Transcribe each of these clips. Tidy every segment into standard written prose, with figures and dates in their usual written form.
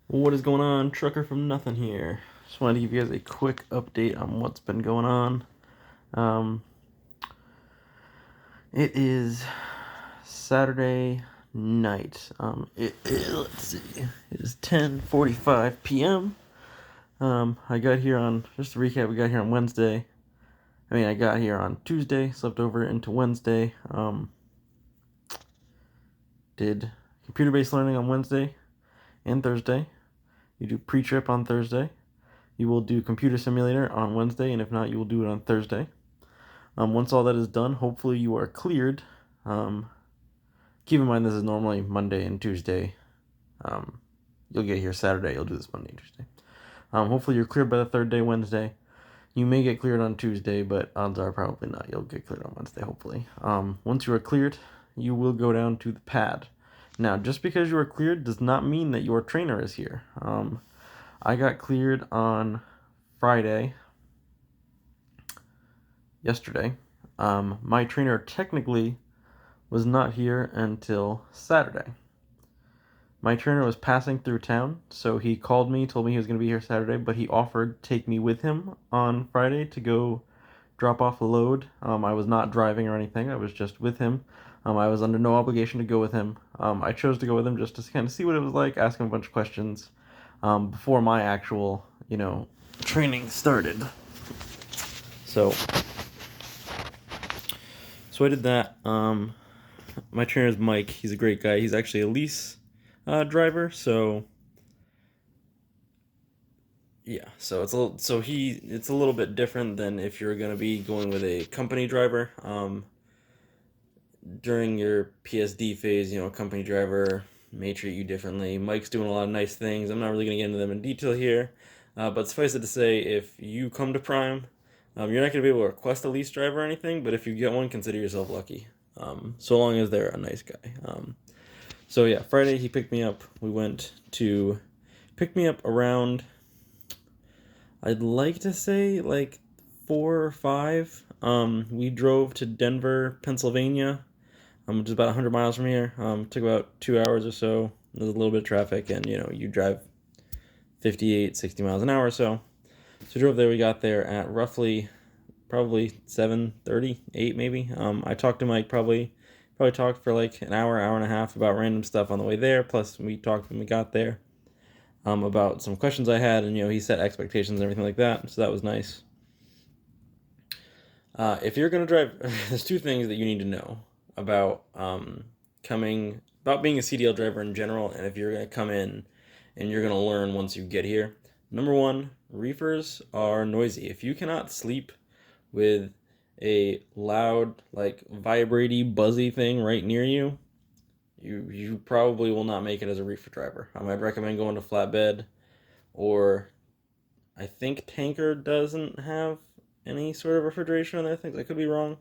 What is going on? Trucker from Nothing here. Just wanted to give you guys a quick update on what's been going on. Um, it is Saturday night. Let's see. It is 10:45 p.m. I got here on, just to recap, we got here on Wednesday. I got here on Tuesday, slept over into Wednesday. Did computer-based learning on Wednesday and Thursday. You do pre-trip on Thursday. You will do computer simulator on Wednesday, and if not, you will do it on Thursday. Once all that is done, hopefully you are cleared. Um, Keep in mind this is normally Monday and Tuesday. You'll get here Saturday. You'll do this Monday and Tuesday. Hopefully you're cleared by the third day, Wednesday. You may get cleared on Tuesday, but odds are probably not. You'll get cleared on Wednesday, hopefully. Once you are cleared, you will go down to the pad. Now, just because you are cleared does not mean that your trainer is here. I got cleared on Friday, yesterday. My trainer technically was not here until Saturday. My trainer was passing through town, so he called me, told me he was going to be here Saturday, but he offered to take me with him on Friday to go drop off a load. I was not driving or anything, I was just with him. I was under no obligation to go with him. I chose to go with him just to kind of see what it was like, ask him a bunch of questions before my actual, training started. So I did that. My trainer is Mike. He's a great guy. He's actually a lease driver, so yeah. So it's a little bit different than if you're gonna be going with a company driver. During your PSD phase, company driver may treat you differently. Mike's doing a lot of nice things. I'm not really gonna get into them in detail here, but suffice it to say, if you come to Prime, you're not gonna be able to request a lease driver or anything. But if you get one, consider yourself lucky. So long as they're a nice guy. So yeah, Friday he picked me up. We went to pick me up around, I'd like to say like 4 or 5. We drove to Denver, Pennsylvania, which is about 100 miles from here. Took about 2 hours or so. There's a little bit of traffic, and you drive 58, 60 miles an hour or so. So we drove there. We got there at roughly probably 7:30, 8 maybe. I talked to Mike probably talked for like an hour, hour and a half about random stuff on the way there. Plus, we talked when we got there about some questions I had, and he set expectations and everything like that. So that was nice. If you're gonna drive, there's two things that you need to know about about being a CDL driver in general, and if you're gonna come in and you're gonna learn once you get here. Number one, reefers are noisy. If you cannot sleep with a loud, like vibraty, buzzy thing right near you, you probably will not make it as a reefer driver. I'd recommend going to flatbed, or I think tanker doesn't have any sort of refrigeration on their things. I could be wrong,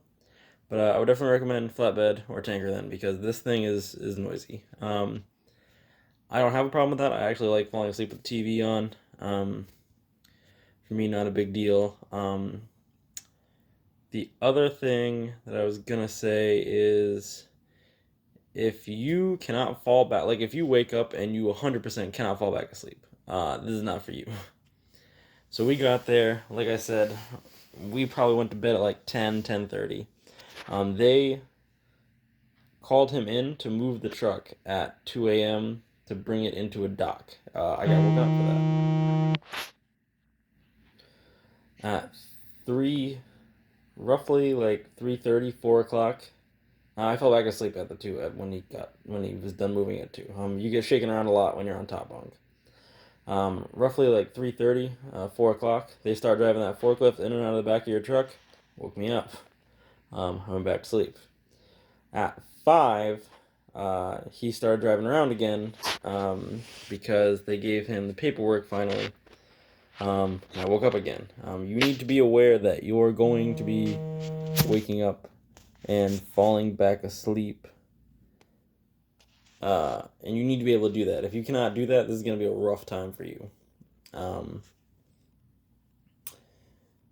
but I would definitely recommend flatbed or tanker then, because this thing is noisy. I don't have a problem with that. I actually like falling asleep with the TV on. For me, not a big deal. The other thing that I was gonna say is, if you cannot fall back, like if you wake up and you 100% cannot fall back asleep, this is not for you. So we got there, like I said, we probably went to bed at like 10:30. They called him in to move the truck at 2 a.m. to bring it into a dock. I got woken up for that. At 3, roughly like 3:30, 4 o'clock, I fell back asleep at the 2 when he was done moving it to. You get shaken around a lot when you're on top bunk. Roughly like 3:30, 4 o'clock, they start driving that forklift in and out of the back of your truck. Woke me up. I went back to sleep. At 5, he started driving around again, because they gave him the paperwork finally. I woke up again. You need to be aware that you're going to be waking up and falling back asleep. And you need to be able to do that. If you cannot do that, this is going to be a rough time for you.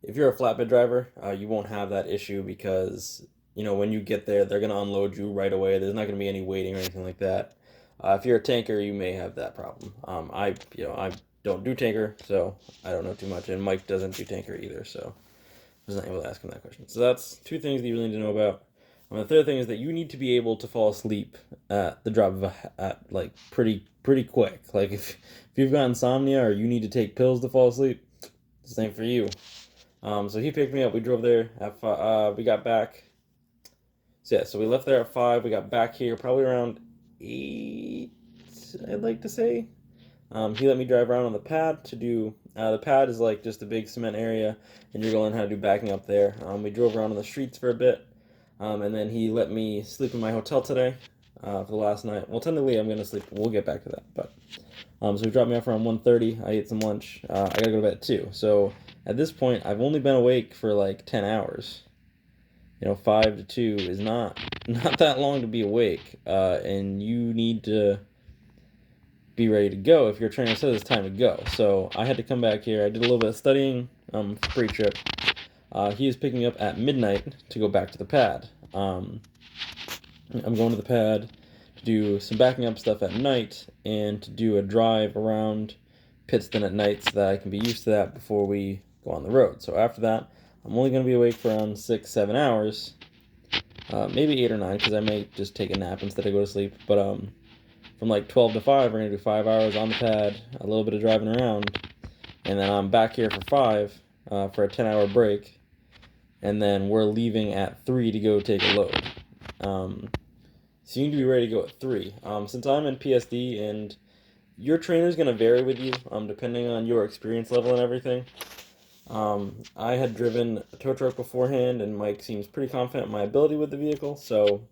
If you're a flatbed driver, you won't have that issue, because when you get there, they're going to unload you right away. There's not going to be any waiting or anything like that. If you're a tanker, you may have that problem. I don't do tanker, so I don't know too much, and Mike doesn't do tanker either, so I was not able to ask him that question. So that's two things that you really need to know about. The third thing is that you need to be able to fall asleep at the drop of at like pretty quick. Like if you've got insomnia or you need to take pills to fall asleep, it's the same for you. So he picked me up. We drove there. We got back. So yeah, so we left there at 5. We got back here probably around 8. I'd like to say. He let me drive around on the pad to do. The pad is like just a big cement area, and you're going to learn how to do backing up there. We drove around on the streets for a bit, and then he let me sleep in my hotel today for the last night. Well, technically I'm gonna sleep. We'll get back to that, but so he dropped me off around 1:30. I ate some lunch. I gotta go to bed at 2. So at this point, I've only been awake for like 10 hours. 5 to 2 is not that long to be awake, and you need to be ready to go if your trainer says it's time to go. So I had to come back here. I did a little bit of studying for pre-trip. He is picking me up at midnight to go back to the pad. I'm going to the pad to do some backing up stuff at night and to do a drive around Pittston at night so that I can be used to that before we go on the road. So after that, I'm only going to be awake for around 6-7 hours, maybe 8 or 9, because I may just take a nap instead of go to sleep. But from like 12 to 5, we're going to do 5 hours on the pad, a little bit of driving around, and then I'm back here for 5 for a 10-hour break, and then we're leaving at 3 to go take a load. So you need to be ready to go at 3. Since I'm in PSD and your trainer's going to vary with you depending on your experience level and everything. I had driven a tow truck beforehand, and Mike seems pretty confident in my ability with the vehicle, so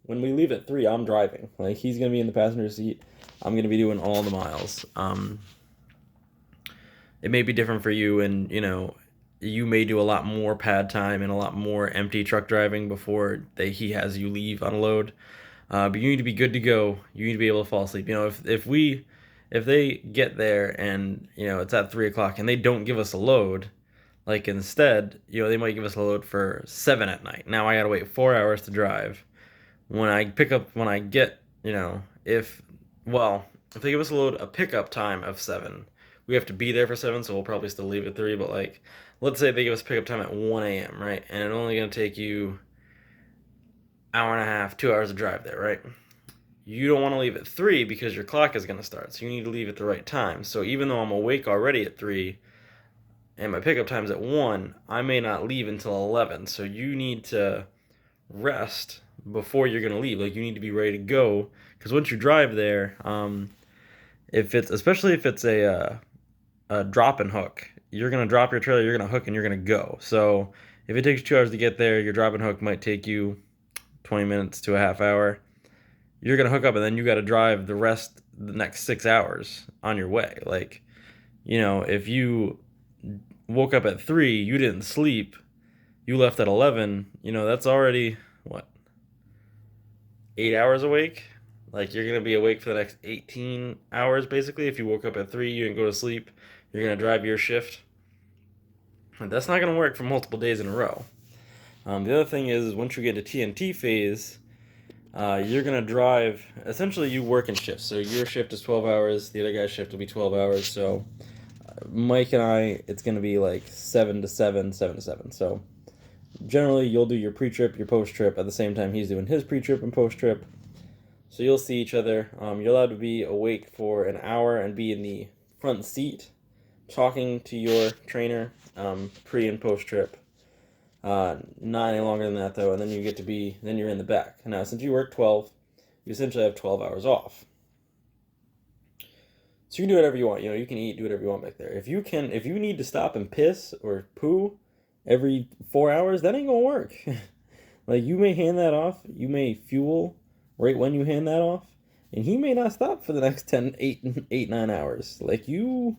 when we leave at 3, I'm driving. Like, he's going to be in the passenger seat. I'm going to be doing all the miles. It may be different for you, and, you may do a lot more pad time and a lot more empty truck driving before he has you leave on a load. But you need to be good to go. You need to be able to fall asleep. If they get there and it's at 3 o'clock and they don't give us a load, like instead, they might give us a load for 7 at night. Now I gotta wait 4 hours to drive. When I get, if they give us a pickup time of 7, we have to be there for 7, so we'll probably still leave at 3. But like, let's say they give us pickup time at 1 a.m., right? And it's only gonna take you hour and a half, 2 hours to drive there, right? You don't want to leave at 3 because your clock is going to start, so you need to leave at the right time. So even though I'm awake already at 3 and my pickup time's at 1, I may not leave until 11. So you need to rest before you're going to leave. Like, you need to be ready to go, because once you drive there, especially if it's a drop and hook, you're going to drop your trailer, you're going to hook, and you're going to go. So if it takes 2 hours to get there, your drop and hook might take you 20 minutes to a half hour. You're going to hook up, and then you got to drive the next 6 hours on your way. Like, if you woke up at 3, you didn't sleep, you left at 11, that's already, 8 hours awake? Like, you're going to be awake for the next 18 hours, basically. If you woke up at 3, you didn't go to sleep, you're going to drive your shift. And that's not going to work for multiple days in a row. The other thing is once you get into TNT phase, you're going to drive, essentially you work in shifts. So your shift is 12 hours, the other guy's shift will be 12 hours. So Mike and I, it's going to be like 7 to 7, 7 to 7. So generally you'll do your pre-trip, your post-trip at the same time he's doing his pre-trip and post-trip. So you'll see each other. You're allowed to be awake for an hour and be in the front seat talking to your trainer pre and post-trip. Not any longer than that, though, and then then you're in the back. Now, since you work 12, you essentially have 12 hours off. So you can do whatever you want. You can eat, do whatever you want back there. If you need to stop and piss or poo every 4 hours, that ain't gonna work. Like, you may hand that off, you may fuel right when you hand that off, and he may not stop for the next 9 hours. Like, you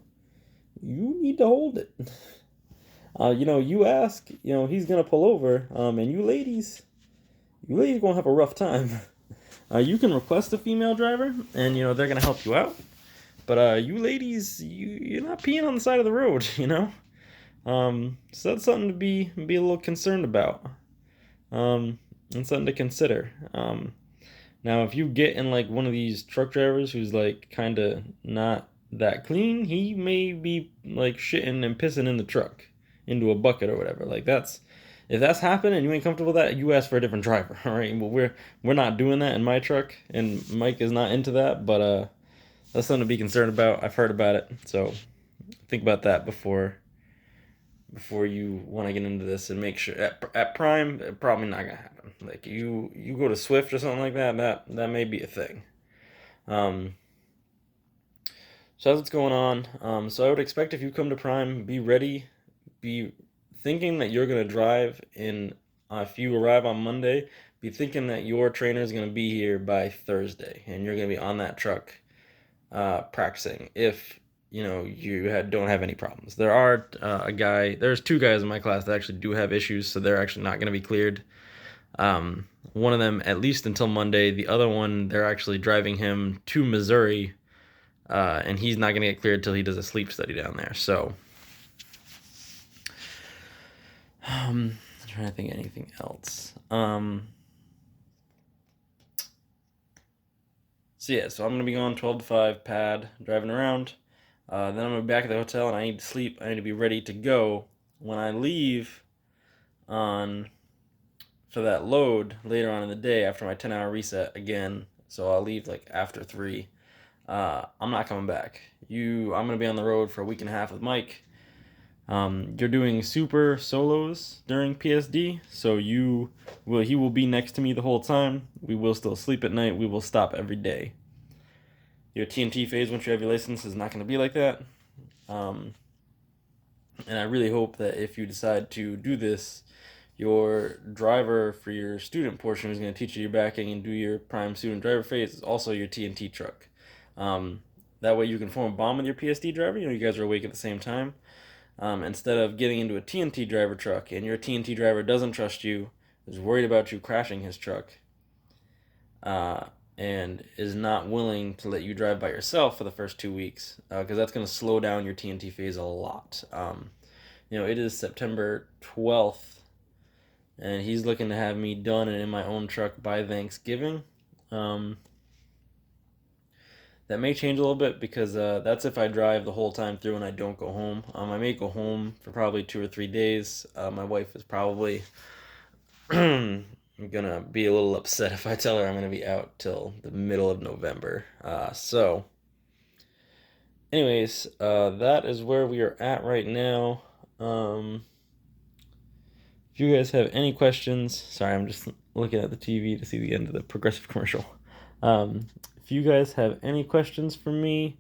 need to hold it. You ask, he's going to pull over, and you ladies going to have a rough time. You can request a female driver, and, they're going to help you out. But you ladies, you're not peeing on the side of the road, So that's something to be a little concerned about. And something to consider. Now, if you get in like one of these truck drivers who's like kind of not that clean, he may be like shitting and pissing in the truck into a bucket or whatever. Like that's if that's happening and you ain't comfortable with that, you ask for a different driver. All right, well we're not doing that in my truck, and Mike is not into that. But that's something to be concerned about. I've heard about it, so think about that before you want to get into this, and make sure at Prime probably not gonna happen. Like you go to Swift or something like that may be a thing. Um, so that's what's going on. So I would expect if you come to Prime, be ready, be thinking that you're gonna drive in. If you arrive on Monday, be thinking that your trainer is gonna be here by Thursday, and you're gonna be on that truck practicing. If don't have any problems. There's two guys in my class that actually do have issues, so they're actually not going to be cleared. One of them at least until Monday. The other one, they're actually driving him to Missouri, and he's not going to get cleared till he does a sleep study down there. So, I'm trying to think of anything else. So I'm going to be going 12 to 5 pad, driving around. Then I'm going to be back at the hotel, and I need to sleep. I need to be ready to go when I leave for that load later on in the day after my 10-hour reset again. So I'll leave like after 3. I'm not coming back. I'm going to be on the road for a week and a half with Mike. You're doing super solos during PSD, so he will be next to me the whole time. We will still sleep at night. We will stop every day. Your TNT phase once you have your license is not going to be like that. And I really hope that if you decide to do this, your driver for your student portion who's going to teach you your backing and do your prime student driver phase is also your TNT truck. That way you can form a bond with your PSD driver. You guys are awake at the same time. Instead of getting into a TNT driver truck and your TNT driver doesn't trust you, is worried about you crashing his truck, and is not willing to let you drive by yourself for the first 2 weeks, because that's going to slow down your TNT phase a lot. It is September 12th, and he's looking to have me done and in my own truck by Thanksgiving. That may change a little bit because that's if I drive the whole time through and I don't go home. I may go home for probably 2 or 3 days. My wife is probably gonna be a little upset if I tell her I'm gonna be out till the middle of November. Anyways, that is where we are at right now. If you guys have any questions, sorry, I'm just looking at the TV to see the end of the Progressive commercial. If you guys have any questions for me,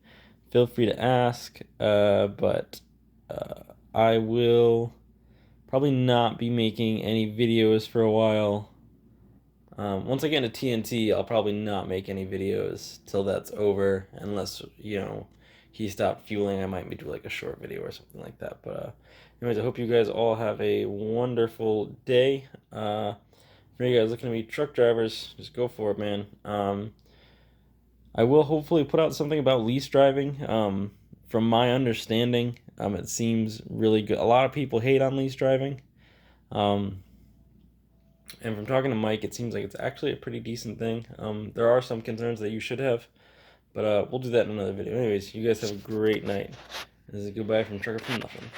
feel free to ask. But I will probably not be making any videos for a while. Once I get into TNT, I'll probably not make any videos till that's over, unless he stopped fueling. I might do like a short video or something like that. But anyways, I hope you guys all have a wonderful day. For you guys looking to be truck drivers, just go for it, man. I will hopefully put out something about lease driving. From my understanding, it seems really good. A lot of people hate on lease driving. And from talking to Mike, it seems like it's actually a pretty decent thing. There are some concerns that you should have, but we'll do that in another video. Anyways, you guys have a great night. This is goodbye from Trucker from Nothing.